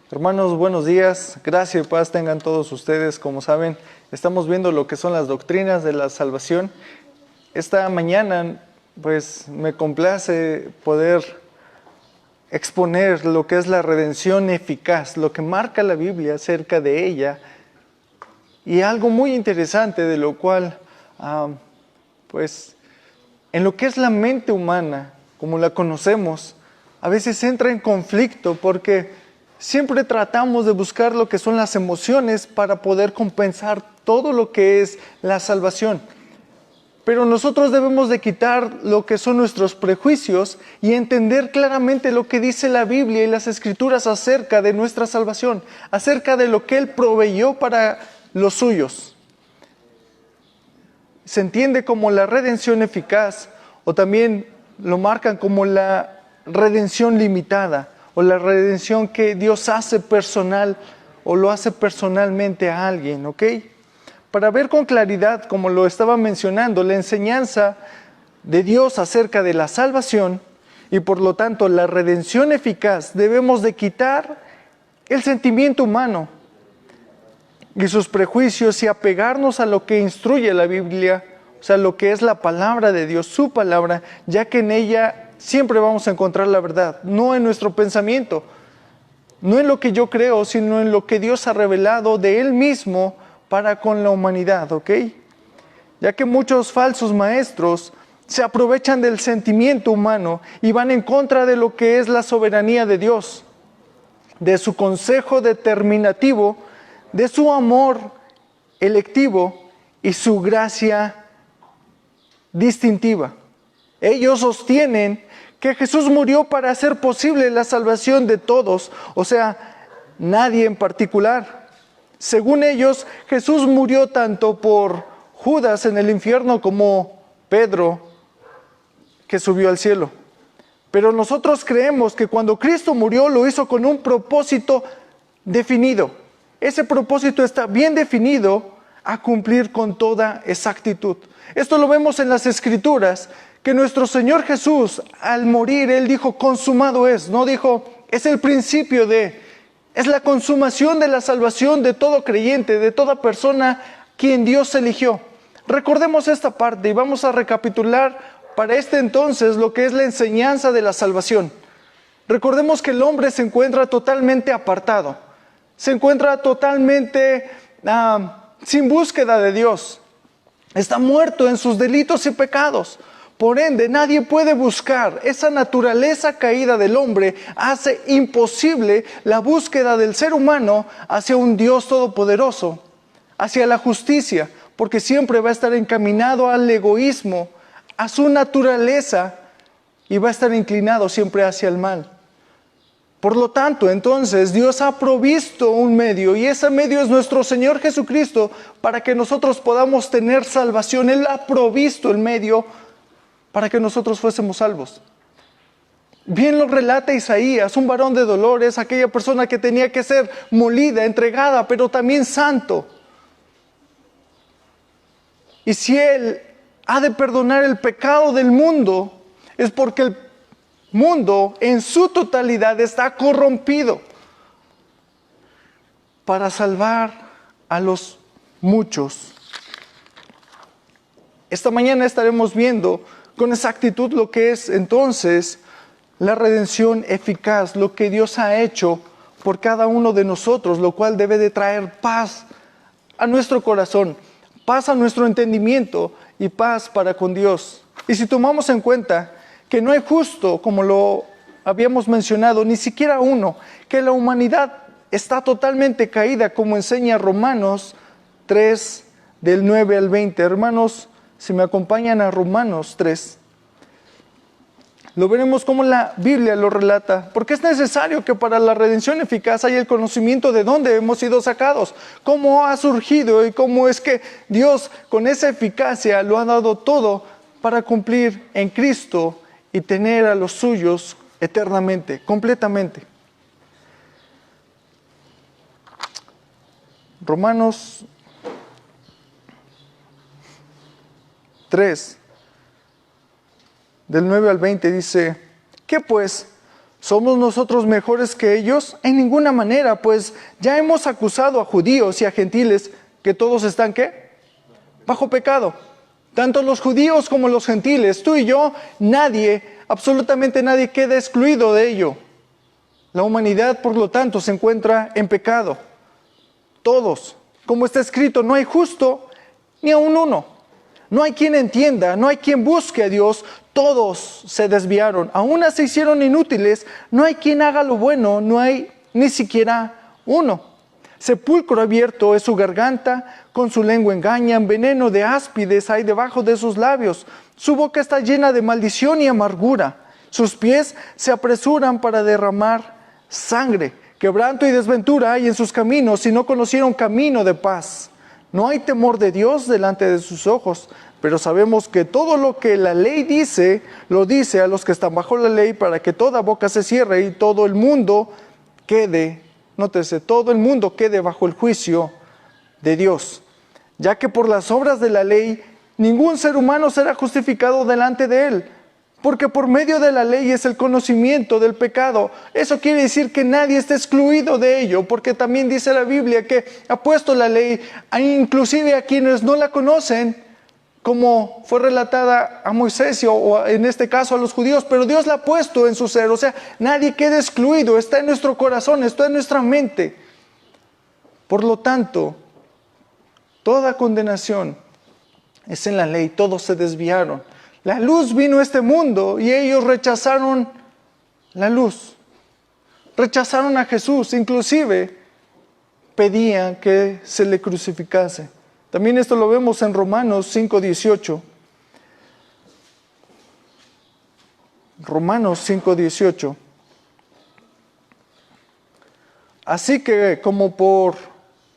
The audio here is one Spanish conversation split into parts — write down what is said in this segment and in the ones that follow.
Hermanos, buenos días. Gracia y paz tengan todos ustedes. Como saben, estamos viendo lo que son las doctrinas de la salvación. Esta mañana, pues, me complace poder exponer lo que es la redención eficaz, lo que marca la Biblia acerca de ella, y algo muy interesante de lo cual, pues, en lo que es la mente humana, como la conocemos, a veces entra en conflicto porque siempre tratamos de buscar lo que son las emociones para poder compensar todo lo que es la salvación. Pero nosotros debemos de quitar lo que son nuestros prejuicios y entender claramente lo que dice la Biblia y las Escrituras acerca de nuestra salvación, acerca de lo que Él proveyó para los suyos. Se entiende como la redención eficaz, o también lo marcan como la redención limitada, o la redención que Dios hace personal, o lo hace personalmente a alguien, ¿ok? Para ver con claridad, como lo estaba mencionando, la enseñanza de Dios acerca de la salvación, y por lo tanto la redención eficaz, debemos de quitar el sentimiento humano y sus prejuicios y apegarnos a lo que instruye la Biblia, o sea, lo que es la palabra de Dios, su palabra, ya que en ella siempre vamos a encontrar la verdad, no en nuestro pensamiento, no en lo que yo creo, sino en lo que Dios ha revelado de Él mismo para con la humanidad, ¿ok? Ya que muchos falsos maestros se aprovechan del sentimiento humano y van en contra de lo que es la soberanía de Dios, de su consejo determinativo, de su amor electivo y su gracia distintiva. Ellos sostienen que Jesús murió para hacer posible la salvación de todos, o sea, nadie en particular. Según ellos, Jesús murió tanto por Judas en el infierno como Pedro, que subió al cielo. Pero nosotros creemos que cuando Cristo murió lo hizo con un propósito definido. Ese propósito está bien definido a cumplir con toda exactitud. Esto lo vemos en las Escrituras, que nuestro Señor Jesús al morir, Él dijo, consumado es. No dijo, es el principio de, es la consumación de la salvación de todo creyente, de toda persona quien Dios eligió. Recordemos esta parte y vamos a recapitular para este entonces lo que es la enseñanza de la salvación. Recordemos que el hombre se encuentra totalmente apartado, se encuentra totalmente sin búsqueda de Dios, está muerto en sus delitos y pecados. Por ende, nadie puede buscar. Esa naturaleza caída del hombre hace imposible la búsqueda del ser humano hacia un Dios todopoderoso, hacia la justicia, porque siempre va a estar encaminado al egoísmo, a su naturaleza, y va a estar inclinado siempre hacia el mal. Por lo tanto, entonces, Dios ha provisto un medio, y ese medio es nuestro Señor Jesucristo, para que nosotros podamos tener salvación. Él ha provisto el medio para que nosotros fuésemos salvos. Bien lo relata Isaías, un varón de dolores, aquella persona que tenía que ser molida, entregada, pero también santo. Y si Él ha de perdonar el pecado del mundo, es porque el mundo en su totalidad está corrompido para salvar a los muchos. Esta mañana estaremos viendo con exactitud lo que es entonces la redención eficaz, lo que Dios ha hecho por cada uno de nosotros, lo cual debe de traer paz a nuestro corazón, paz a nuestro entendimiento y paz para con Dios. Y si tomamos en cuenta que no hay justo, como lo habíamos mencionado, ni siquiera uno, que la humanidad está totalmente caída, como enseña Romanos 3, del 9 al 20. Hermanos, si me acompañan a Romanos 3, lo veremos como la Biblia lo relata, porque es necesario que para la redención eficaz haya el conocimiento de dónde hemos sido sacados, cómo ha surgido y cómo es que Dios con esa eficacia lo ha dado todo para cumplir en Cristo y tener a los suyos eternamente, completamente. Romanos 3, del 9 al 20 dice, ¿qué pues? ¿Somos nosotros mejores que ellos? En ninguna manera, pues ya hemos acusado a judíos y a gentiles que todos están, ¿qué? Bajo pecado. Tanto los judíos como los gentiles, tú y yo, nadie, absolutamente nadie queda excluido de ello. La humanidad, por lo tanto, se encuentra en pecado. Todos. Como está escrito, no hay justo ni aun uno. No hay quien entienda, no hay quien busque a Dios. Todos se desviaron, aún se hicieron inútiles. No hay quien haga lo bueno, no hay ni siquiera uno. Sepulcro abierto es su garganta, con su lengua engañan, veneno de áspides hay debajo de sus labios. Su boca está llena de maldición y amargura. Sus pies se apresuran para derramar sangre. Quebranto y desventura hay en sus caminos, y no conocieron camino de paz. No hay temor de Dios delante de sus ojos, pero sabemos que todo lo que la ley dice, lo dice a los que están bajo la ley, para que toda boca se cierre y todo el mundo quede, nótese, todo el mundo quede bajo el juicio de Dios. Ya que por las obras de la ley, ningún ser humano será justificado delante de él, porque por medio de la ley es el conocimiento del pecado. Eso quiere decir que nadie está excluido de ello, porque también dice la Biblia que ha puesto la ley, inclusive a quienes no la conocen, como fue relatada a Moisés o en este caso a los judíos, pero Dios la ha puesto en su ser. O sea, nadie queda excluido, está en nuestro corazón, está en nuestra mente. Por lo tanto, toda condenación es en la ley, todos se desviaron. La luz vino a este mundo y ellos rechazaron la luz. Rechazaron a Jesús, inclusive pedían que se le crucificase. También esto lo vemos en Romanos 5:18. Romanos 5:18. Así que como por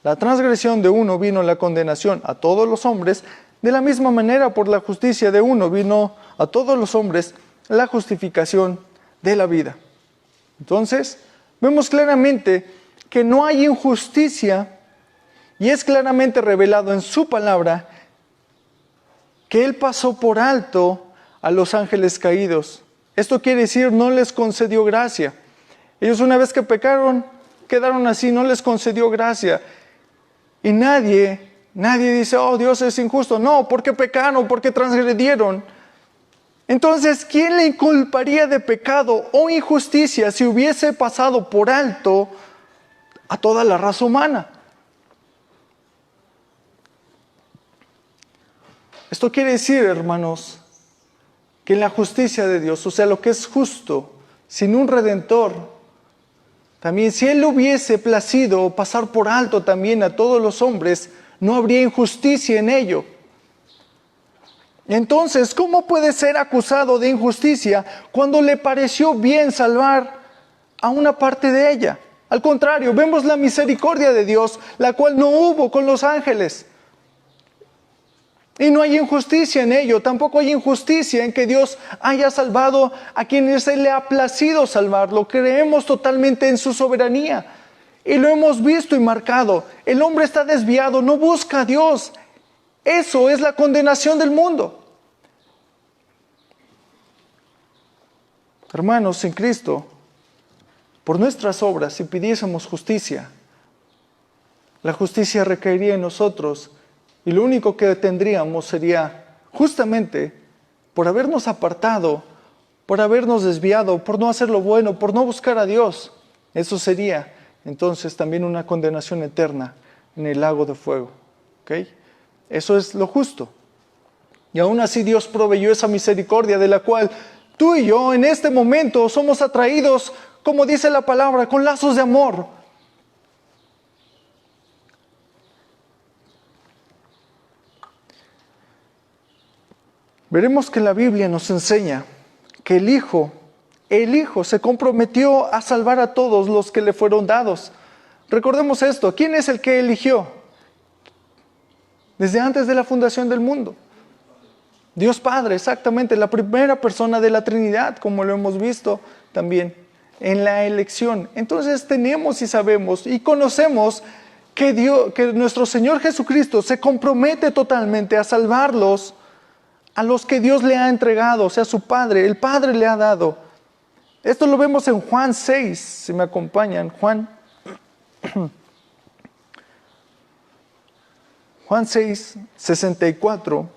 la transgresión de uno vino la condenación a todos los hombres, de la misma manera por la justicia de uno vino a todos los hombres la justificación de la vida. Entonces, vemos claramente que no hay injusticia, y es claramente revelado en su palabra que Él pasó por alto a los ángeles caídos. Esto quiere decir, no les concedió gracia. Ellos una vez que pecaron, quedaron así, no les concedió gracia. Y nadie dice, oh, Dios es injusto. No, porque pecaron, porque transgredieron. Entonces, ¿quién le inculparía de pecado o injusticia si hubiese pasado por alto a toda la raza humana? Esto quiere decir, hermanos, que en la justicia de Dios, o sea, lo que es justo, sin un redentor, también si Él hubiese placido pasar por alto también a todos los hombres, no habría injusticia en ello. Entonces, ¿cómo puede ser acusado de injusticia cuando le pareció bien salvar a una parte de ella? Al contrario, vemos la misericordia de Dios, la cual no hubo con los ángeles. Y no hay injusticia en ello, tampoco hay injusticia en que Dios haya salvado a quienes Él le ha placido salvarlo. Creemos totalmente en su soberanía y lo hemos visto y marcado. El hombre está desviado, no busca a Dios. Eso es la condenación del mundo. Hermanos, en Cristo, por nuestras obras, si pidiésemos justicia, la justicia recaería en nosotros. Y lo único que tendríamos sería justamente por habernos apartado, por habernos desviado, por no hacer lo bueno, por no buscar a Dios. Eso sería entonces también una condenación eterna en el lago de fuego. ¿Okay? Eso es lo justo. Y aún así Dios proveyó esa misericordia de la cual tú y yo en este momento somos atraídos, como dice la palabra, con lazos de amor. Veremos que la Biblia nos enseña que el Hijo se comprometió a salvar a todos los que le fueron dados. Recordemos esto, ¿quién es el que eligió? Desde antes de la fundación del mundo. Dios Padre, exactamente, la primera persona de la Trinidad, como lo hemos visto también en la elección. Entonces tenemos y sabemos y conocemos que nuestro Señor Jesucristo se compromete totalmente a salvarlos a los que Dios le ha entregado, o sea, su Padre, el Padre le ha dado. Esto lo vemos en Juan 6, si me acompañan. Juan 6, 64.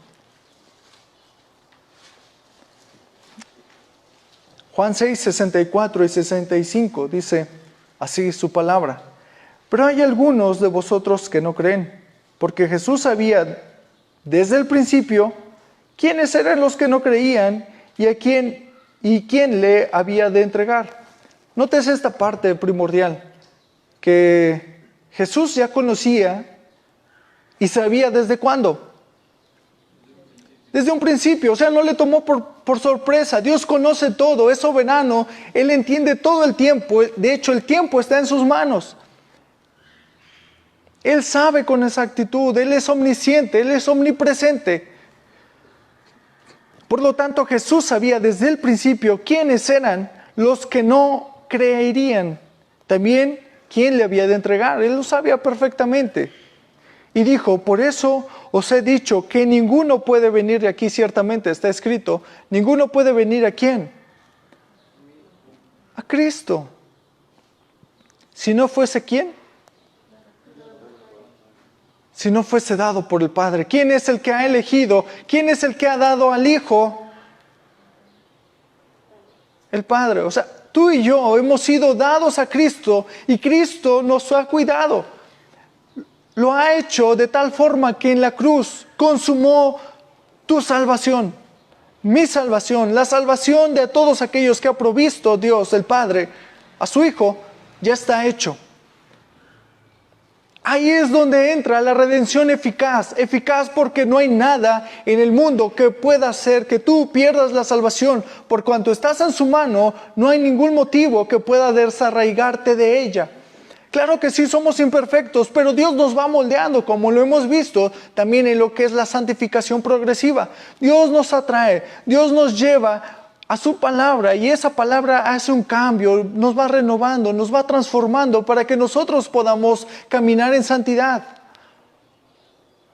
Juan 6, 64 y 65 dice así su palabra. Pero hay algunos de vosotros que no creen, porque Jesús sabía desde el principio quiénes eran los que no creían y quién le había de entregar. Notes esta parte primordial, que Jesús ya conocía y sabía desde cuándo. Desde un principio, o sea, no le tomó por sorpresa. Dios conoce todo, es soberano, Él entiende todo el tiempo. De hecho, el tiempo está en sus manos. Él sabe con exactitud, Él es omnisciente, Él es omnipresente. Por lo tanto, Jesús sabía desde el principio quiénes eran los que no creerían. También quién le había de entregar, Él lo sabía perfectamente. Y dijo, por eso os he dicho que ninguno puede venir de aquí, ciertamente está escrito, ninguno puede venir ¿a quién? A Cristo. Si no fuese ¿quién? Si no fuese dado por el Padre. ¿Quién es el que ha elegido? ¿Quién es el que ha dado al Hijo? El Padre. O sea, tú y yo hemos sido dados a Cristo y Cristo nos ha cuidado. Lo ha hecho de tal forma que en la cruz consumó tu salvación, mi salvación, la salvación de todos aquellos que ha provisto Dios, el Padre, a su Hijo, ya está hecho. Ahí es donde entra la redención eficaz porque no hay nada en el mundo que pueda hacer que tú pierdas la salvación. Por cuanto estás en su mano, no hay ningún motivo que pueda desarraigarte de ella. Claro que sí, somos imperfectos, pero Dios nos va moldeando, como lo hemos visto también en lo que es la santificación progresiva. Dios nos atrae, Dios nos lleva a su palabra y esa palabra hace un cambio, nos va renovando, nos va transformando para que nosotros podamos caminar en santidad.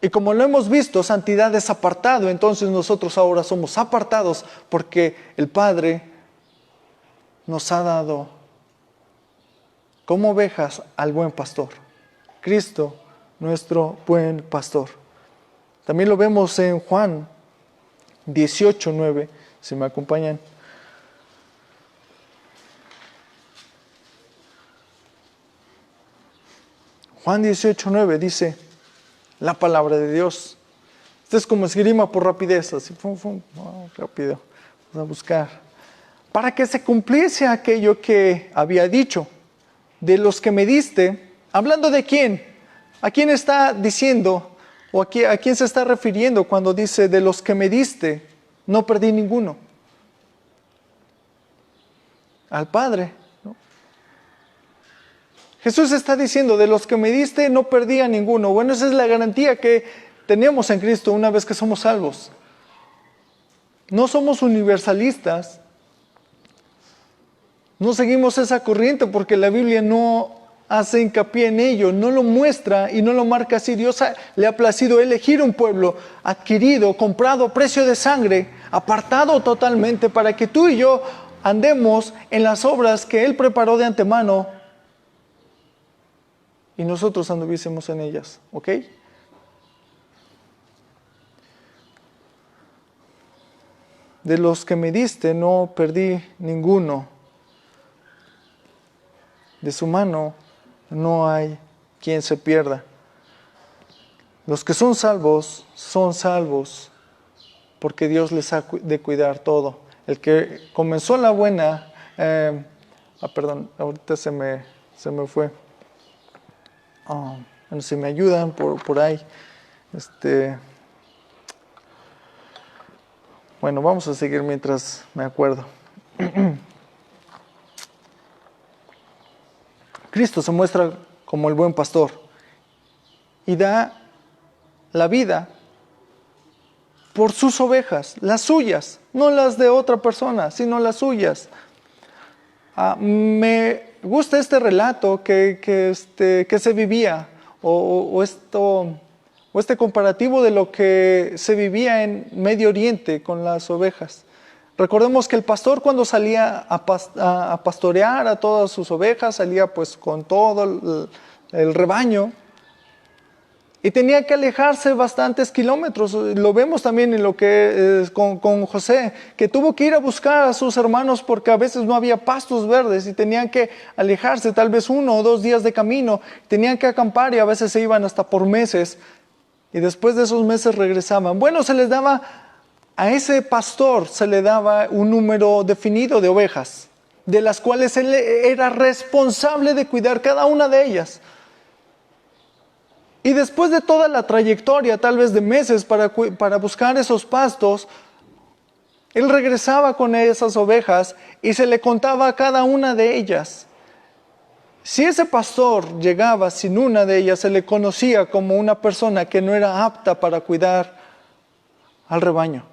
Y como lo hemos visto, santidad es apartado, entonces nosotros ahora somos apartados porque el Padre nos ha dado como ovejas al buen pastor, Cristo, nuestro buen pastor. También lo vemos en Juan 18, 9, si me acompañan. Juan 18, 9 dice la palabra de Dios. Esto es como esgrima por rapidez, así, rápido, vamos a buscar. Para que se cumpliese aquello que había dicho. De los que me diste, hablando de quién, a quién está diciendo, o a quién se está refiriendo cuando dice de los que me diste, no perdí ninguno. Al Padre, ¿no? Jesús está diciendo, de los que me diste, no perdí a ninguno. Bueno, esa es la garantía que tenemos en Cristo una vez que somos salvos. No somos universalistas. No seguimos esa corriente porque la Biblia no hace hincapié en ello, no lo muestra y no lo marca así. Dios le ha placido elegir un pueblo adquirido, comprado a precio de sangre, apartado totalmente para que tú y yo andemos en las obras que Él preparó de antemano y nosotros anduviésemos en ellas, ¿ok? De los que me diste no perdí ninguno. De su mano no hay quien se pierda. Los que son salvos porque Dios les ha de cuidar todo. El que comenzó la buena, perdón, ahorita se me fue. Bueno, si me ayudan por ahí. Bueno, vamos a seguir mientras me acuerdo. Cristo se muestra como el buen pastor y da la vida por sus ovejas, las suyas, no las de otra persona, sino las suyas. Me gusta este relato que se vivía, o este comparativo de lo que se vivía en Medio Oriente con las ovejas. Recordemos que el pastor cuando salía a pastorear a todas sus ovejas, salía pues con todo el rebaño y tenía que alejarse bastantes kilómetros. Lo vemos también en lo que con José, que tuvo que ir a buscar a sus hermanos porque a veces no había pastos verdes y tenían que alejarse tal vez 1 o 2 días de camino, tenían que acampar y a veces se iban hasta por meses y después de esos meses regresaban. Bueno, a ese pastor se le daba un número definido de ovejas, de las cuales él era responsable de cuidar cada una de ellas. Y después de toda la trayectoria, tal vez de meses para buscar esos pastos, él regresaba con esas ovejas y se le contaba a cada una de ellas. Si ese pastor llegaba sin una de ellas, se le conocía como una persona que no era apta para cuidar al rebaño.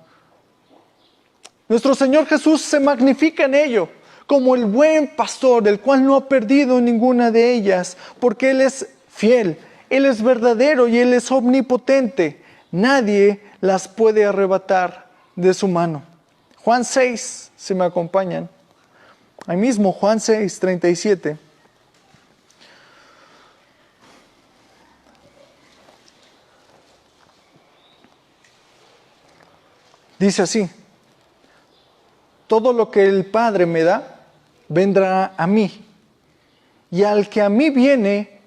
Nuestro Señor Jesús se magnifica en ello como el buen pastor, el cual no ha perdido ninguna de ellas, porque Él es fiel, Él es verdadero y Él es omnipotente. Nadie las puede arrebatar de su mano. Juan 6, si me acompañan. Ahí mismo, Juan 6, 37. Dice así: todo lo que el Padre me da, vendrá a mí. Y al que a mí viene,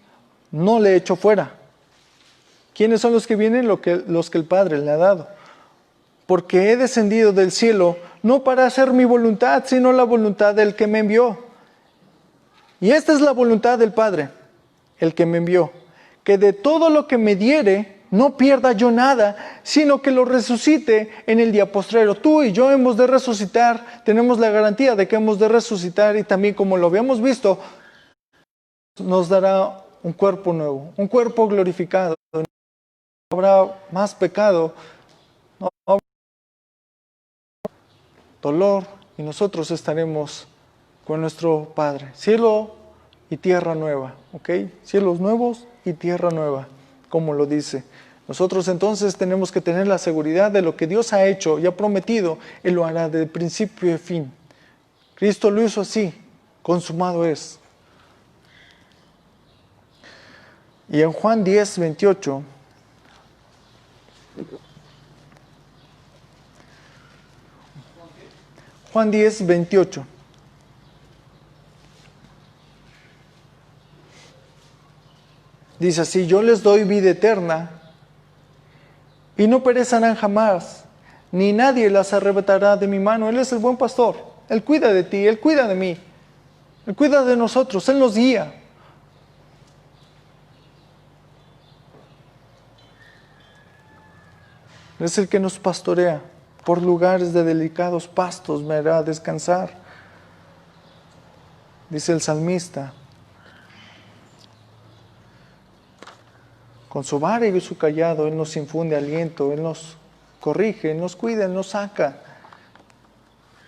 no le echo fuera. ¿Quiénes son los que vienen? Los que el Padre le ha dado. Porque he descendido del cielo, no para hacer mi voluntad, sino la voluntad del que me envió. Y esta es la voluntad del Padre, el que me envió, que de todo lo que me diere, no pierda yo nada, sino que lo resucite en el día postrero. Tú y yo hemos de resucitar, tenemos la garantía de que hemos de resucitar y también, como lo habíamos visto, nos dará un cuerpo nuevo, un cuerpo glorificado. No habrá más pecado, no habrá dolor y nosotros estaremos con nuestro Padre. Cielo y tierra nueva, ¿ok? Cielos nuevos y tierra nueva, como lo dice. Nosotros entonces tenemos que tener la seguridad de lo que Dios ha hecho y ha prometido, Él lo hará de principio a fin. Cristo lo hizo así, consumado es. Y en Juan 10, 28, Juan 10, 28. Dice así: yo les doy vida eterna y no perecerán jamás, ni nadie las arrebatará de mi mano. Él es el buen pastor, Él cuida de ti, Él cuida de mí, Él cuida de nosotros, Él nos guía. Él es el que nos pastorea, por lugares de delicados pastos me hará descansar. Dice el salmista: con su vara y su callado Él nos infunde aliento, Él nos corrige, Él nos cuida, Él nos saca.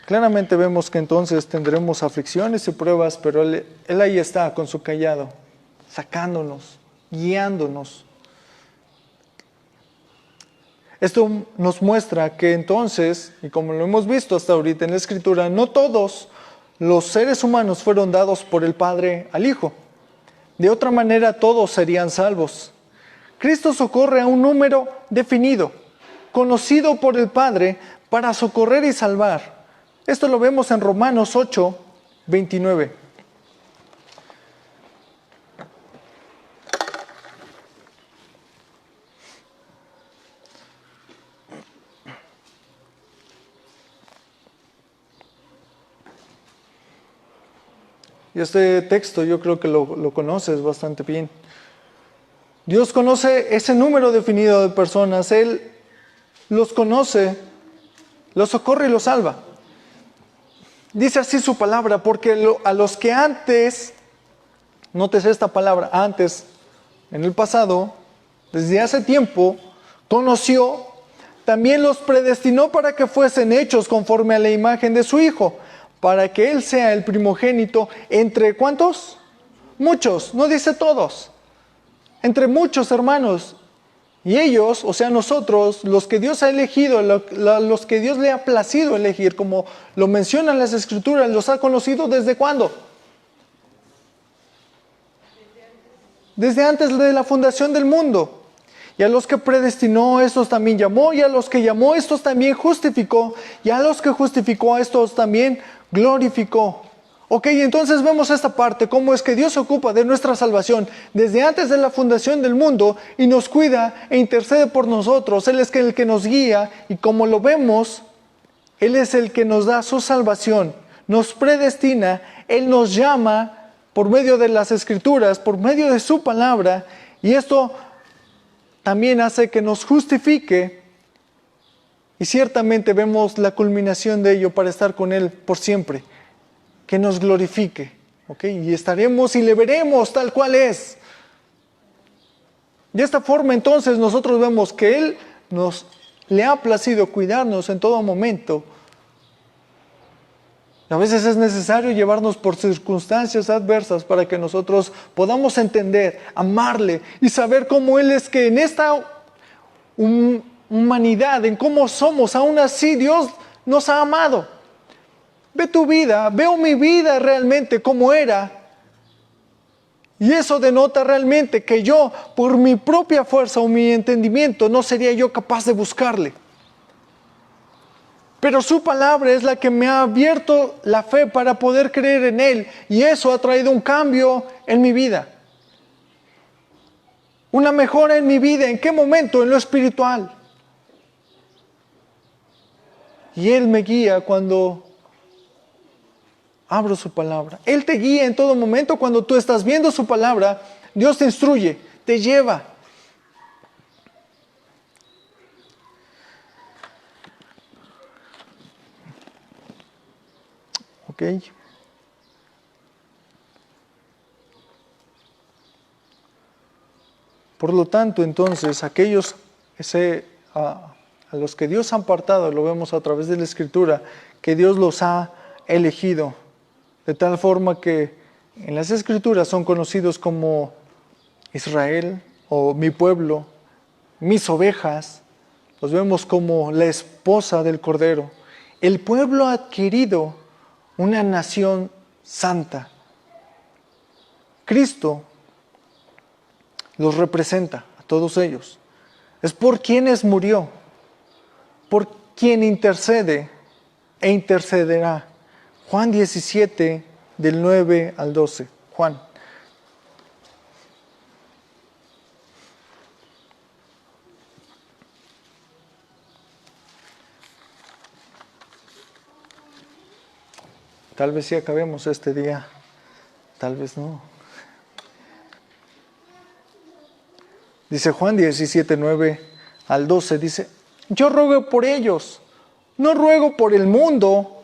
Claramente vemos que entonces tendremos aflicciones y pruebas, pero Él ahí está con su callado, sacándonos, guiándonos. Esto nos muestra que entonces, y como lo hemos visto hasta ahorita en la Escritura, no todos los seres humanos fueron dados por el Padre al Hijo. De otra manera todos serían salvos. Cristo socorre a un número definido, conocido por el Padre, para socorrer y salvar. Esto lo vemos en Romanos 8, 29. Y este texto yo creo que lo conoces bastante bien. Dios conoce ese número definido de personas. Él los conoce, los socorre y los salva. Dice así su palabra: porque a los que antes, nótese esta palabra, antes, en el pasado, desde hace tiempo, conoció, también los predestinó para que fuesen hechos conforme a la imagen de su Hijo, para que Él sea el primogénito entre ¿cuántos? Muchos, no dice todos. Entre muchos hermanos. Y ellos, o sea nosotros, los que Dios ha elegido, los que Dios le ha placido elegir, como lo mencionan las Escrituras, los ha conocido ¿desde cuándo? Desde antes de la fundación del mundo. Y a los que predestinó, estos también llamó, y a los que llamó, estos también justificó, y a los que justificó, a estos también glorificó. Ok, entonces vemos esta parte, cómo es que Dios se ocupa de nuestra salvación desde antes de la fundación del mundo y nos cuida e intercede por nosotros. Él es el que nos guía y como lo vemos, Él es el que nos da su salvación, nos predestina, Él nos llama por medio de las Escrituras, por medio de su palabra, y esto también hace que nos justifique y ciertamente vemos la culminación de ello para estar con Él por siempre. Que nos glorifique, ¿ok? Y estaremos y le veremos tal cual es. De esta forma entonces nosotros vemos que Él le ha placido cuidarnos en todo momento. A veces es necesario llevarnos por circunstancias adversas para que nosotros podamos entender, amarle y saber cómo Él es que en esta humanidad, en cómo somos, aún así Dios nos ha amado. Ve tu vida, veo mi vida realmente como era. Y eso denota realmente que yo, por mi propia fuerza o mi entendimiento, no sería yo capaz de buscarle. Pero su palabra es la que me ha abierto la fe para poder creer en Él. Y eso ha traído un cambio en mi vida. Una mejora en mi vida. ¿En qué momento? En lo espiritual. Y Él me guía cuando abro su palabra. Él te guía en todo momento. Cuando tú estás viendo su palabra, Dios te instruye, te lleva. Ok. Por lo tanto, entonces, aquellos a los que Dios ha apartado, lo vemos a través de la Escritura, que Dios los ha elegido. De tal forma que en las Escrituras son conocidos como Israel o mi pueblo, mis ovejas. Los vemos como la esposa del Cordero. El pueblo ha adquirido una nación santa. Cristo los representa a todos ellos. Es por quienes murió, por quien intercede e intercederá. Juan 17, del 9 al 12. Juan. Tal vez sí acabemos este día, tal vez no. Dice Juan 17, 9 al 12, dice, yo ruego por ellos, no ruego por el mundo,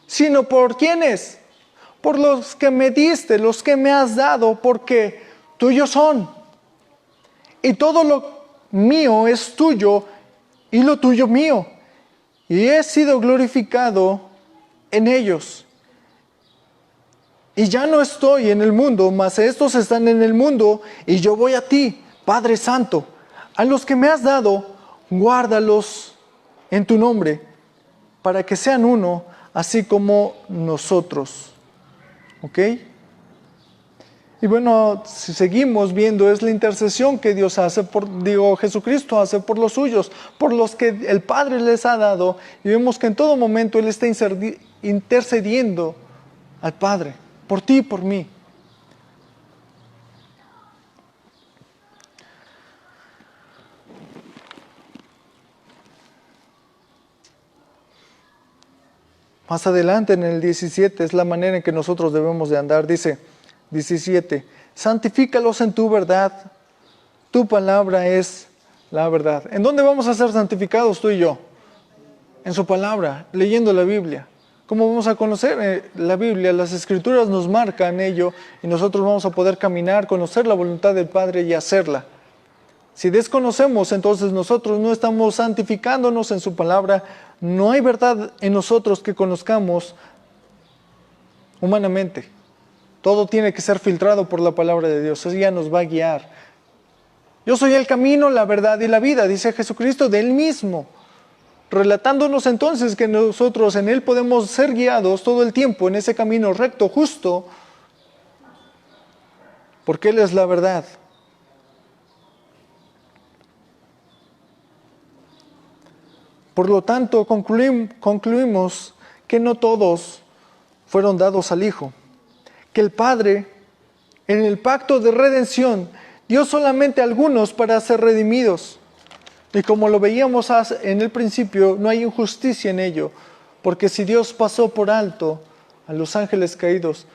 sino por ¿quiénes? Por los que me diste, los que me has dado, porque tuyos son. Y todo lo mío es tuyo, y lo tuyo mío. Y he sido glorificado en ellos. Y ya no estoy en el mundo, mas estos están en el mundo, y yo voy a ti, Padre Santo. A los que me has dado, guárdalos en tu nombre, para que sean uno, así como nosotros. ¿Ok? Y bueno, si seguimos viendo, es la intercesión que Dios hace Jesucristo hace por los suyos, por los que el Padre les ha dado. Y vemos que en todo momento Él está intercediendo al Padre, por ti y por mí. Más adelante en el 17 es la manera en que nosotros debemos de andar. Dice 17, santifícalos en tu verdad, tu palabra es la verdad. ¿En dónde vamos a ser santificados tú y yo? En su palabra, leyendo la Biblia. ¿Cómo vamos a conocer la Biblia? Las Escrituras nos marcan ello y nosotros vamos a poder caminar, conocer la voluntad del Padre y hacerla. Si desconocemos, entonces nosotros no estamos santificándonos en su palabra. No hay verdad en nosotros que conozcamos humanamente. Todo tiene que ser filtrado por la palabra de Dios. Ella nos va a guiar. Yo soy el camino, la verdad y la vida, dice Jesucristo de Él mismo, relatándonos entonces que nosotros en Él podemos ser guiados todo el tiempo en ese camino recto, justo, porque Él es la verdad. Por lo tanto, concluimos que no todos fueron dados al Hijo, que el Padre, en el pacto de redención, dio solamente a algunos para ser redimidos. Y como lo veíamos en el principio, no hay injusticia en ello, porque si Dios pasó por alto a los ángeles caídos,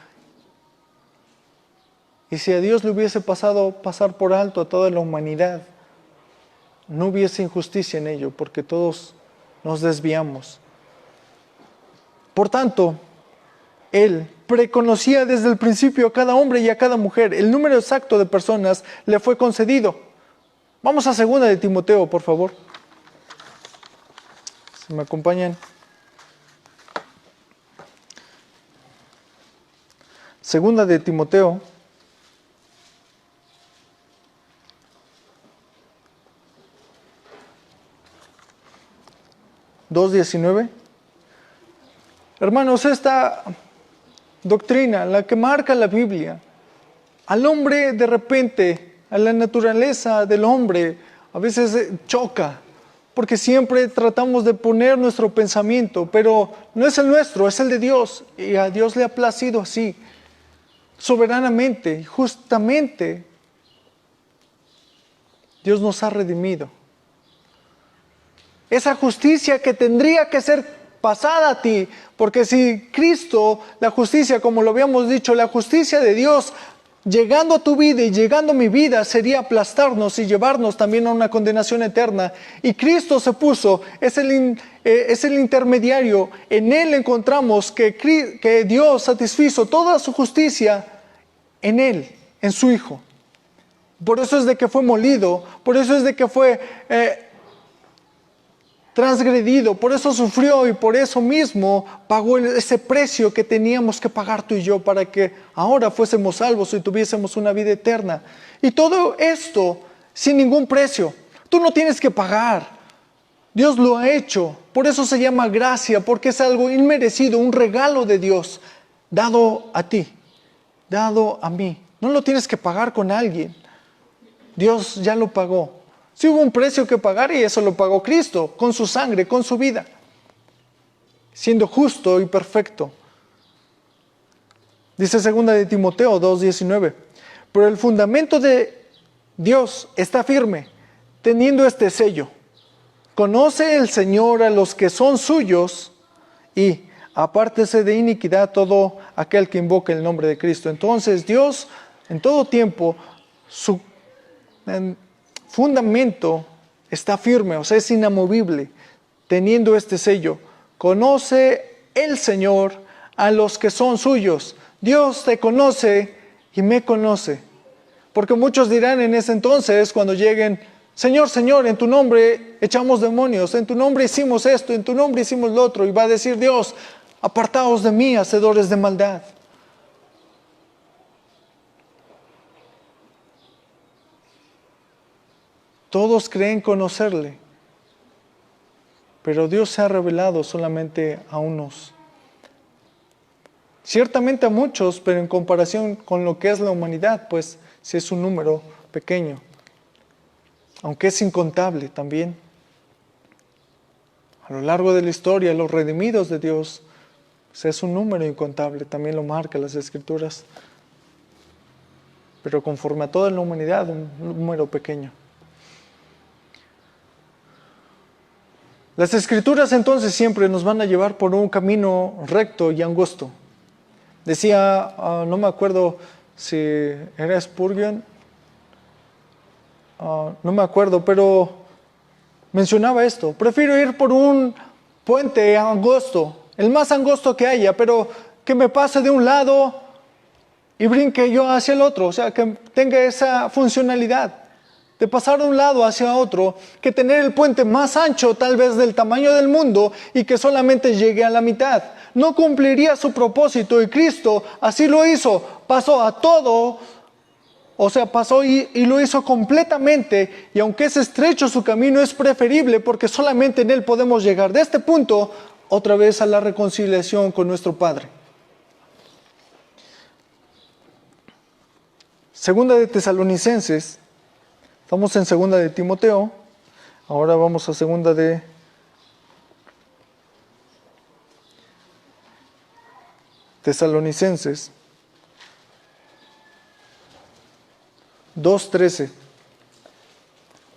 y si a Dios le hubiese pasar por alto a toda la humanidad, no hubiese injusticia en ello, porque todos nos desviamos. Por tanto, Él preconocía desde el principio a cada hombre y a cada mujer. El número exacto de personas le fue concedido. Vamos a 2 de Timoteo, por favor. Si me acompañan. 2 de Timoteo. 2:19. Hermanos, esta doctrina, la que marca la Biblia, al hombre de repente, a la naturaleza del hombre, a veces choca, porque siempre tratamos de poner nuestro pensamiento, pero no es el nuestro, es el de Dios, y a Dios le ha placido así, soberanamente, justamente. Dios nos ha redimido. Esa justicia que tendría que ser pasada a ti, porque si Cristo, la justicia, como lo habíamos dicho, la justicia de Dios, llegando a tu vida y llegando a mi vida, sería aplastarnos y llevarnos también a una condenación eterna. Y Cristo se puso, es el intermediario. En Él encontramos que Dios satisfizo toda su justicia en Él, en su Hijo. Por eso es de que fue molido, por eso es de que fue transgredido, por eso sufrió y por eso mismo pagó ese precio que teníamos que pagar tú y yo para que ahora fuésemos salvos y tuviésemos una vida eterna. Y todo esto sin ningún precio. Tú no tienes que pagar. Dios lo ha hecho. Por eso se llama gracia, porque es algo inmerecido, un regalo de Dios dado a ti, dado a mí. No lo tienes que pagar con alguien. Dios ya lo pagó. Sí hubo un precio que pagar y eso lo pagó Cristo, con su sangre, con su vida, siendo justo y perfecto. Dice 2 de Timoteo 2:19, pero el fundamento de Dios está firme, teniendo este sello. Conoce el Señor a los que son suyos y apártese de iniquidad todo aquel que invoque el nombre de Cristo. Entonces Dios en todo tiempo, su fundamento está firme, o sea, es inamovible, teniendo este sello. Conoce el Señor a los que son suyos. Dios te conoce y me conoce. Porque muchos dirán en ese entonces, cuando lleguen, Señor, Señor, en tu nombre echamos demonios, en tu nombre hicimos esto, en tu nombre hicimos lo otro. Y va a decir Dios, apartaos de mí, hacedores de maldad. Todos creen conocerle, pero Dios se ha revelado solamente a unos. Ciertamente a muchos, pero en comparación con lo que es la humanidad, pues sí es un número pequeño, aunque es incontable también. A lo largo de la historia, los redimidos de Dios, pues es un número incontable, también lo marcan las Escrituras, pero conforme a toda la humanidad, un número pequeño. Las Escrituras entonces siempre nos van a llevar por un camino recto y angosto. Decía, no me acuerdo si era Spurgeon, no me acuerdo, pero mencionaba esto. Prefiero ir por un puente angosto, el más angosto que haya, pero que me pase de un lado y brinque yo hacia el otro. O sea, que tenga esa funcionalidad de pasar de un lado hacia otro, que tener el puente más ancho tal vez del tamaño del mundo y que solamente llegue a la mitad. No cumpliría su propósito y Cristo así lo hizo. Pasó a todo O sea, pasó y lo hizo completamente, y aunque es estrecho su camino, es preferible porque solamente en Él podemos llegar de este punto otra vez a la reconciliación con nuestro Padre. Segunda de Tesalonicenses, estamos en segunda de Timoteo, ahora vamos a segunda de Tesalonicenses 2:13.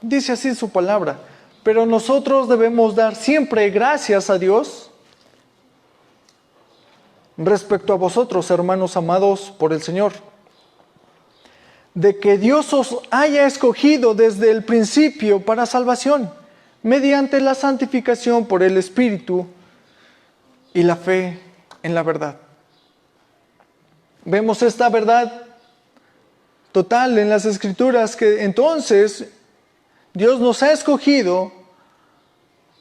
Dice así su palabra: pero nosotros debemos dar siempre gracias a Dios respecto a vosotros, hermanos amados por el Señor, de que Dios os haya escogido desde el principio para salvación, mediante la santificación por el Espíritu y la fe en la verdad. Vemos esta verdad total en las Escrituras, que entonces Dios nos ha escogido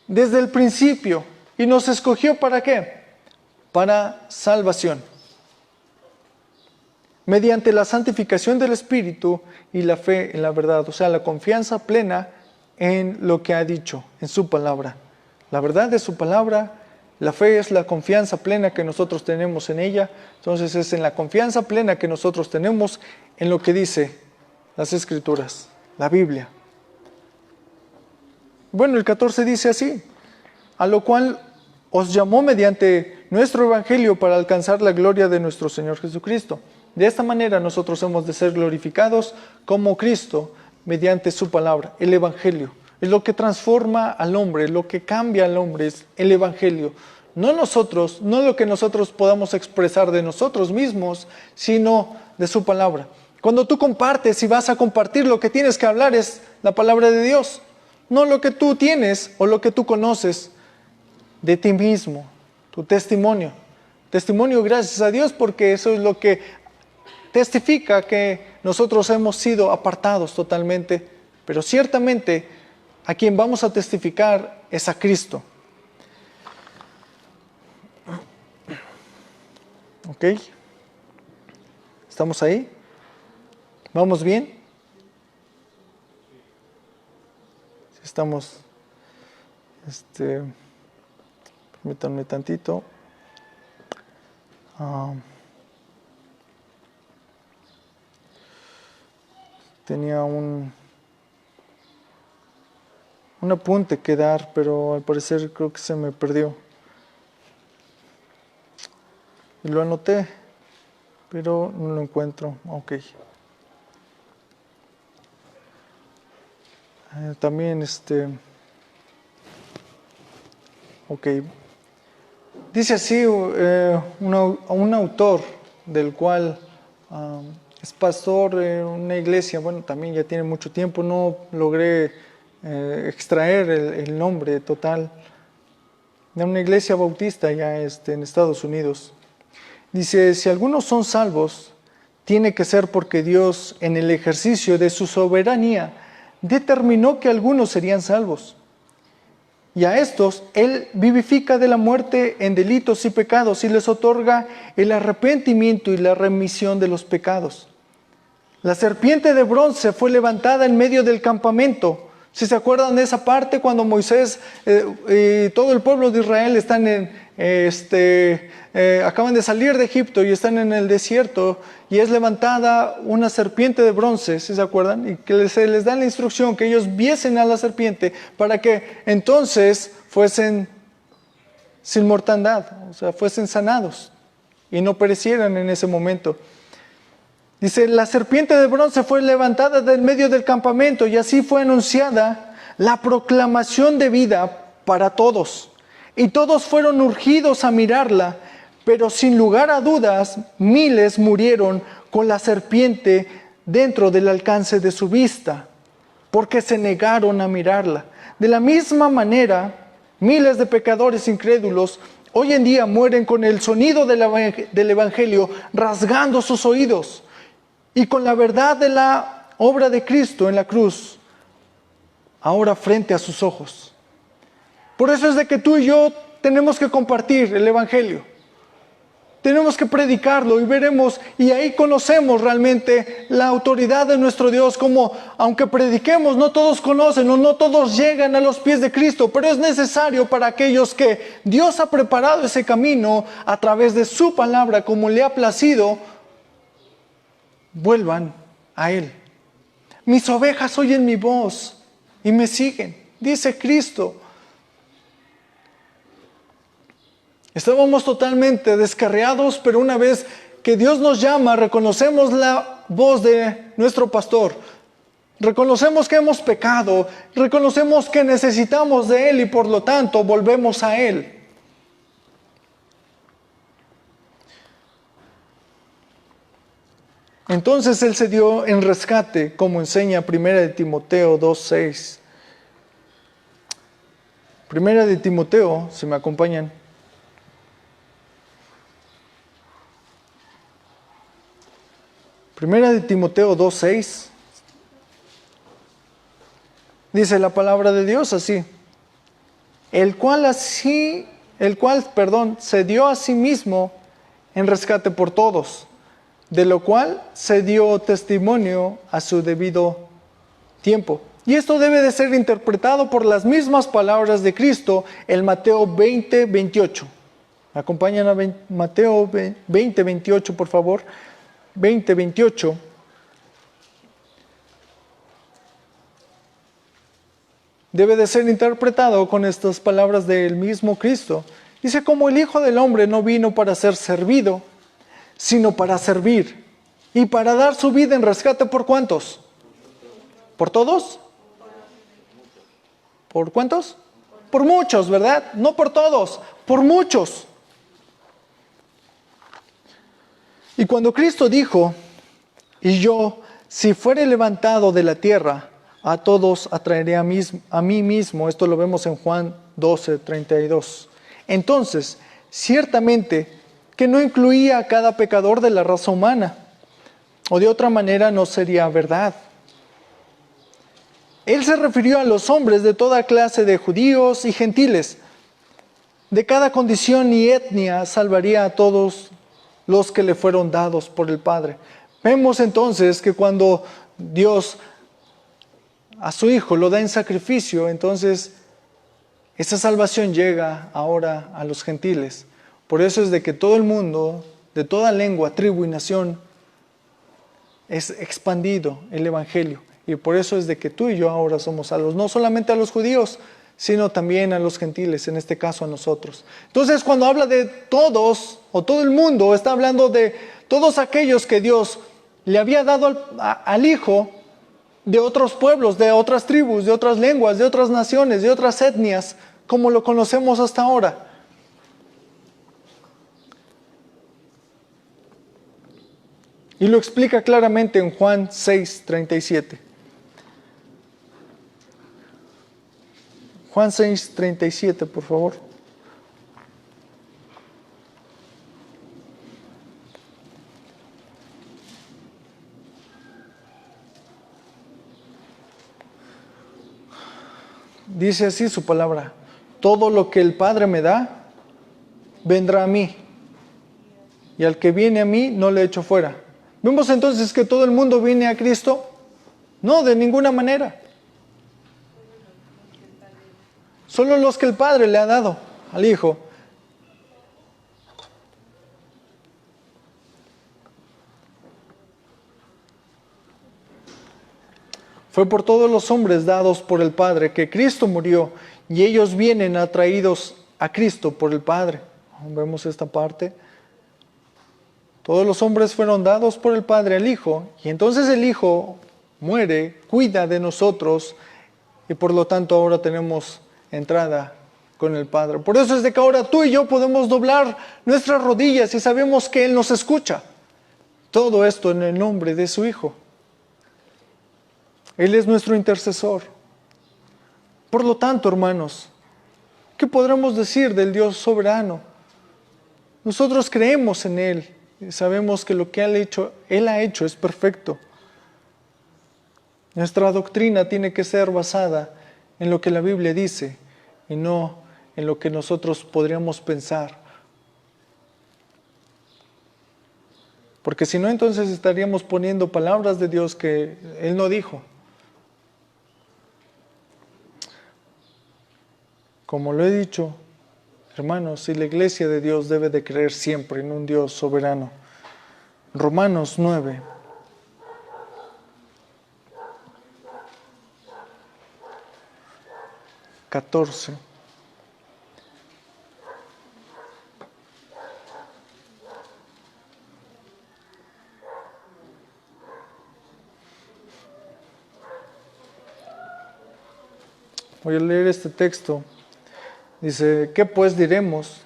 desde el principio. ¿Y nos escogió para qué? Para salvación, mediante la santificación del Espíritu y la fe en la verdad, o sea, la confianza plena en lo que ha dicho, en su palabra. La verdad de su palabra, la fe es la confianza plena que nosotros tenemos en ella. Entonces es en la confianza plena que nosotros tenemos en lo que dice las Escrituras, la Biblia. Bueno, el 14 dice así: a lo cual os llamó mediante nuestro Evangelio para alcanzar la gloria de nuestro Señor Jesucristo. De esta manera nosotros hemos de ser glorificados como Cristo mediante su palabra, el Evangelio. Es lo que transforma al hombre, lo que cambia al hombre es el Evangelio. No nosotros, no lo que nosotros podamos expresar de nosotros mismos, sino de su palabra. Cuando tú compartes y vas a compartir, lo que tienes que hablar es la palabra de Dios, no lo que tú tienes o lo que tú conoces de ti mismo, tu testimonio. Testimonio, gracias a Dios, porque eso es lo que testifica que nosotros hemos sido apartados totalmente, pero ciertamente a quien vamos a testificar es a Cristo. ¿Ok? ¿Estamos ahí? ¿Vamos bien? Estamos, permítanme tantito. Tenía un apunte que dar, pero al parecer creo que se me perdió. Y lo anoté, pero no lo encuentro. Ok. También ok. Dice así un autor del cual es pastor en una iglesia, bueno, también ya tiene mucho tiempo, no logré extraer el nombre total, de una iglesia bautista ya en Estados Unidos. Dice: si algunos son salvos, tiene que ser porque Dios, en el ejercicio de su soberanía, determinó que algunos serían salvos. Y a estos Él vivifica de la muerte en delitos y pecados y les otorga el arrepentimiento y la remisión de los pecados. La serpiente de bronce fue levantada en medio del campamento. Si se acuerdan de esa parte, cuando Moisés y todo el pueblo de Israel están acaban de salir de Egipto y están en el desierto, y es levantada una serpiente de bronce, si se acuerdan, y que se les da la instrucción que ellos viesen a la serpiente para que entonces fuesen sin mortandad, o sea, fuesen sanados y no perecieran en ese momento. Dice: la serpiente de bronce fue levantada del medio del campamento, y así fue anunciada la proclamación de vida para todos. Y todos fueron urgidos a mirarla, pero sin lugar a dudas, miles murieron con la serpiente dentro del alcance de su vista, porque se negaron a mirarla. De la misma manera, miles de pecadores incrédulos hoy en día mueren con el sonido del Evangelio rasgando sus oídos, y con la verdad de la obra de Cristo en la cruz ahora frente a sus ojos. Por eso es de que tú y yo tenemos que compartir el Evangelio. Tenemos que predicarlo y veremos, y ahí conocemos realmente la autoridad de nuestro Dios, como aunque prediquemos, no todos conocen o no todos llegan a los pies de Cristo, pero es necesario para aquellos que Dios ha preparado ese camino a través de su palabra, como le ha placido, vuelvan a Él. Mis ovejas oyen mi voz y me siguen, dice Cristo. Estábamos totalmente descarriados, pero una vez que Dios nos llama, reconocemos la voz de nuestro pastor. Reconocemos que hemos pecado, reconocemos que necesitamos de Él y por lo tanto volvemos a Él. Entonces Él se dio en rescate, como enseña 1 Timoteo 2:6. 1 Timoteo, si me acompañan. 1 Timoteo 2:6. Dice la palabra de Dios así: el cual se dio a sí mismo en rescate por todos, de lo cual se dio testimonio a su debido tiempo. Y esto debe de ser interpretado por las mismas palabras de Cristo en Mateo 20:28. ¿Me acompañan a Mateo 20:28, por favor? 20:28. Debe de ser interpretado con estas palabras del mismo Cristo. Dice: como el Hijo del Hombre no vino para ser servido, sino para servir, y para dar su vida en rescate. ¿Por cuántos? ¿Por todos? ¿Por cuántos? Por muchos, ¿verdad? No por todos, por muchos. Y cuando Cristo dijo: y yo, si fuere levantado de la tierra, a todos atraeré a mí mismo. Esto lo vemos en Juan 12:32. Entonces, ciertamente que no incluía a cada pecador de la raza humana, o de otra manera no sería verdad. Él se refirió a los hombres de toda clase, de judíos y gentiles. De cada condición y etnia salvaría a todos los que le fueron dados por el Padre. Vemos entonces que cuando Dios a su Hijo lo da en sacrificio, entonces esa salvación llega ahora a los gentiles. Por eso es de que todo el mundo, de toda lengua, tribu y nación, es expandido el Evangelio. Y por eso es de que tú y yo ahora somos salvos, no solamente a los judíos, sino también a los gentiles, en este caso a nosotros. Entonces, cuando habla de todos, o todo el mundo, está hablando de todos aquellos que Dios le había dado al Hijo, de otros pueblos, de otras tribus, de otras lenguas, de otras naciones, de otras etnias, como lo conocemos hasta ahora. Y lo explica claramente en Juan 6:37. Juan 6:37, por favor. Dice así su palabra: todo lo que el Padre me da, vendrá a mí, y al que viene a mí no le echo fuera. ¿Vemos entonces que todo el mundo viene a Cristo? No, de ninguna manera. Solo los que el Padre le ha dado al Hijo. Fue por todos los hombres dados por el Padre que Cristo murió, y ellos vienen atraídos a Cristo por el Padre. Vemos esta parte. Todos los hombres fueron dados por el Padre al Hijo, y entonces el Hijo muere, cuida de nosotros, y por lo tanto ahora tenemos entrada con el Padre. Por eso es de que ahora tú y yo podemos doblar nuestras rodillas y sabemos que Él nos escucha. Todo esto en el nombre de su Hijo. Él es nuestro intercesor. Por lo tanto, hermanos, ¿qué podremos decir del Dios soberano? Nosotros creemos en Él y sabemos que lo que Él ha hecho es perfecto. Nuestra doctrina tiene que ser basada en lo que la Biblia dice y no en lo que nosotros podríamos pensar. Porque si no, entonces estaríamos poniendo palabras de Dios que Él no dijo. Como lo he dicho, hermanos, si la iglesia de Dios debe de creer siempre en un Dios soberano. Romanos 9. Voy a leer este texto. Dice, ¿qué pues diremos?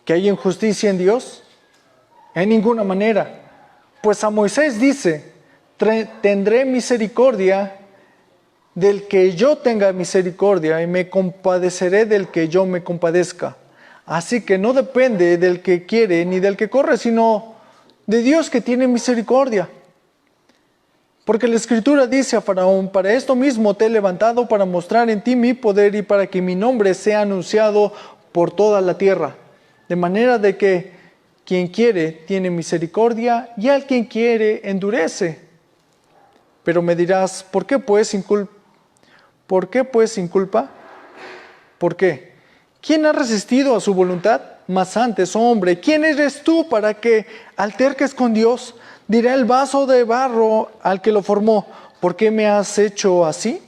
¿Que hay injusticia en Dios? En ninguna manera. Pues a Moisés dice, tendré misericordia del que yo tenga misericordia y me compadeceré del que yo me compadezca. Así que no depende del que quiere ni del que corre, sino de Dios que tiene misericordia. Porque la Escritura dice a Faraón, para esto mismo te he levantado para mostrar en ti mi poder y para que mi nombre sea anunciado por toda la tierra. De manera de que quien quiere tiene misericordia y al quien quiere endurece. Pero me dirás, ¿por qué pues sin culpa? ¿Por qué? ¿Quién ha resistido a su voluntad? Mas antes, hombre, ¿quién eres tú para que alterques con Dios? Dirá el vaso de barro al que lo formó, ¿por qué me has hecho así?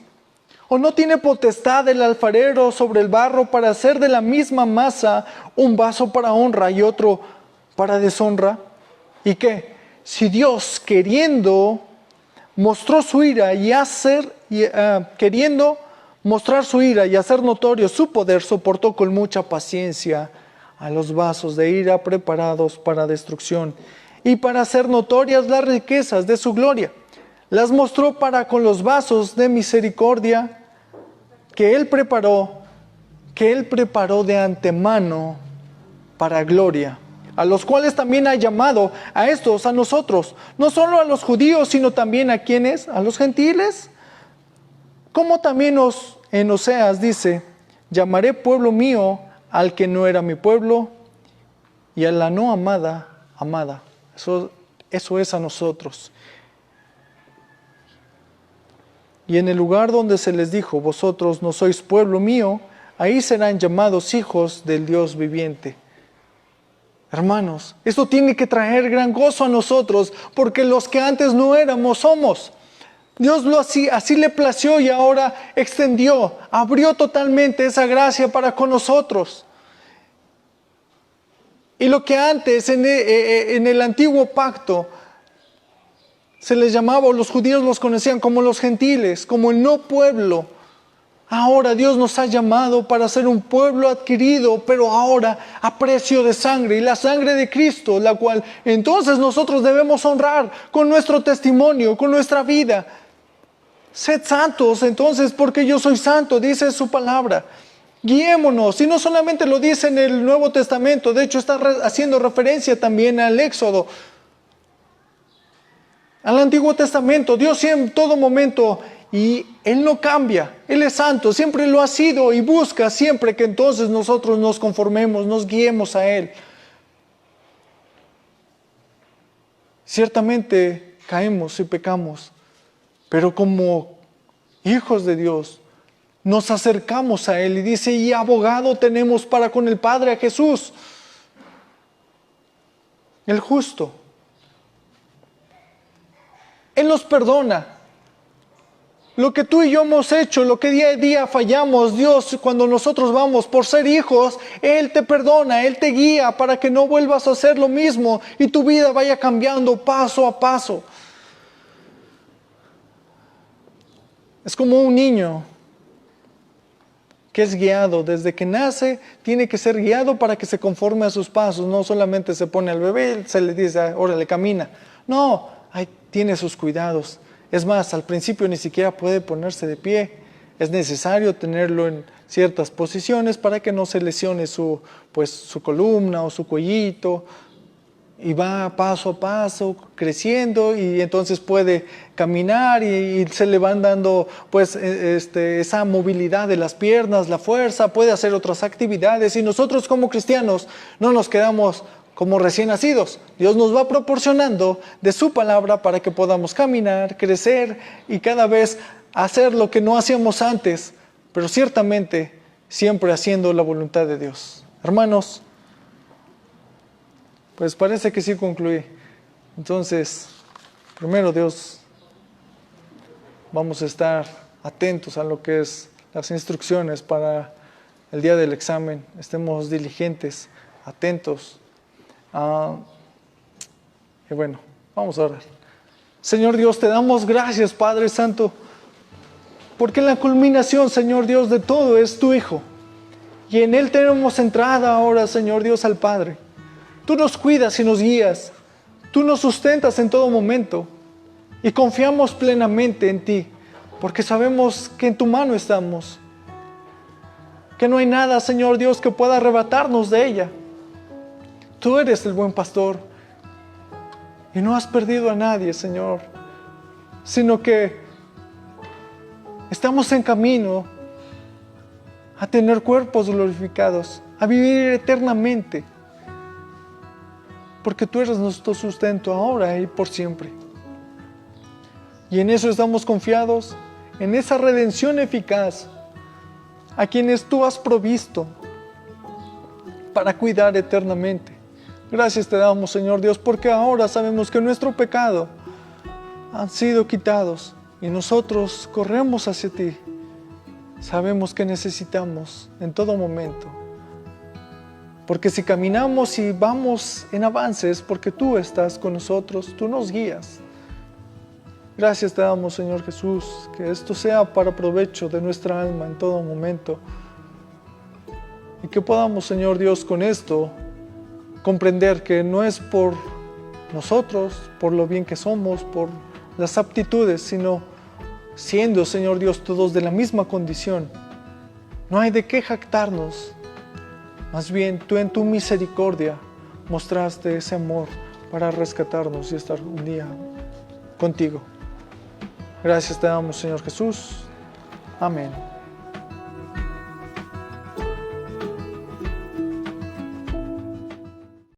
¿O no tiene potestad el alfarero sobre el barro para hacer de la misma masa un vaso para honra y otro para deshonra? ¿Y qué? Si Dios queriendo mostró su ira queriendo mostrar su ira y hacer notorio su poder, soportó con mucha paciencia a los vasos de ira preparados para destrucción y para hacer notorias las riquezas de su gloria. Las mostró para con los vasos de misericordia que Él preparó de antemano para gloria, a los cuales también ha llamado a estos, a nosotros, no solo a los judíos, sino también a quienes, a los gentiles. Como también en Oseas dice, llamaré pueblo mío al que no era mi pueblo, y a la no amada, amada. Eso es a nosotros. Y en el lugar donde se les dijo, vosotros no sois pueblo mío, ahí serán llamados hijos del Dios viviente. Hermanos, esto tiene que traer gran gozo a nosotros, porque los que antes no éramos, somos. Dios así le plació y ahora extendió, abrió totalmente esa gracia para con nosotros. Y lo que antes en el antiguo pacto se les llamaba, o los judíos los conocían como los gentiles, como el no pueblo. Ahora Dios nos ha llamado para ser un pueblo adquirido, pero ahora a precio de sangre, y la sangre de Cristo, la cual entonces nosotros debemos honrar con nuestro testimonio, con nuestra vida. Sed santos entonces, porque yo soy santo, dice su palabra. Guiémonos, y no solamente lo dice en el Nuevo Testamento, de hecho está haciendo referencia también al Éxodo, al Antiguo Testamento. Dios en todo momento, y Él no cambia, Él es santo, siempre lo ha sido y busca siempre que entonces nosotros nos conformemos, nos guiemos a Él. Ciertamente caemos y pecamos, pero como hijos de Dios nos acercamos a Él y dice, y abogado tenemos para con el Padre a Jesús, el justo. Él nos perdona. Lo que tú y yo hemos hecho, lo que día a día fallamos, Dios, cuando nosotros vamos por ser hijos, Él te perdona, Él te guía para que no vuelvas a hacer lo mismo y tu vida vaya cambiando paso a paso. Es como un niño que es guiado desde que nace, tiene que ser guiado para que se conforme a sus pasos. No solamente se pone al bebé, se le dice, órale, camina. No, ahí tiene sus cuidados. Es más, al principio ni siquiera puede ponerse de pie. Es necesario tenerlo en ciertas posiciones para que no se lesione su columna o su cuellito. Y va paso a paso creciendo y entonces puede caminar y se le van dando esa movilidad de las piernas, la fuerza, puede hacer otras actividades. Y nosotros como cristianos no nos quedamos como recién nacidos. Dios nos va proporcionando de su palabra para que podamos caminar, crecer y cada vez hacer lo que no hacíamos antes, pero ciertamente siempre haciendo la voluntad de Dios. Hermanos, pues parece que sí concluí. Entonces, primero Dios, vamos a estar atentos a lo que es las instrucciones para el día del examen. Estemos diligentes, atentos. Y bueno, vamos a orar. Señor Dios, te damos gracias, Padre Santo, porque la culminación, Señor Dios, de todo es tu Hijo. Y en Él tenemos entrada ahora, Señor Dios, al Padre. Tú nos cuidas y nos guías. Tú nos sustentas en todo momento. Y confiamos plenamente en ti, porque sabemos que en tu mano estamos. Que no hay nada, Señor Dios, que pueda arrebatarnos de ella. Tú eres el buen pastor. Y no has perdido a nadie, Señor. Sino que estamos en camino a tener cuerpos glorificados, a vivir eternamente, porque tú eres nuestro sustento ahora y por siempre. Y en eso estamos confiados, en esa redención eficaz, a quienes tú has provisto para cuidar eternamente. Gracias te damos, Señor Dios, porque ahora sabemos que nuestro pecado han sido quitados y nosotros corremos hacia ti. Sabemos que necesitamos en todo momento. Porque si caminamos y vamos en avances, porque tú estás con nosotros, tú nos guías. Gracias te damos, Señor Jesús, que esto sea para provecho de nuestra alma en todo momento. Y que podamos, Señor Dios, con esto comprender que no es por nosotros, por lo bien que somos, por las aptitudes, sino siendo, Señor Dios, todos de la misma condición. No hay de qué jactarnos. Más bien, tú en tu misericordia mostraste ese amor para rescatarnos y estar un día contigo. Gracias te damos, Señor Jesús. Amén.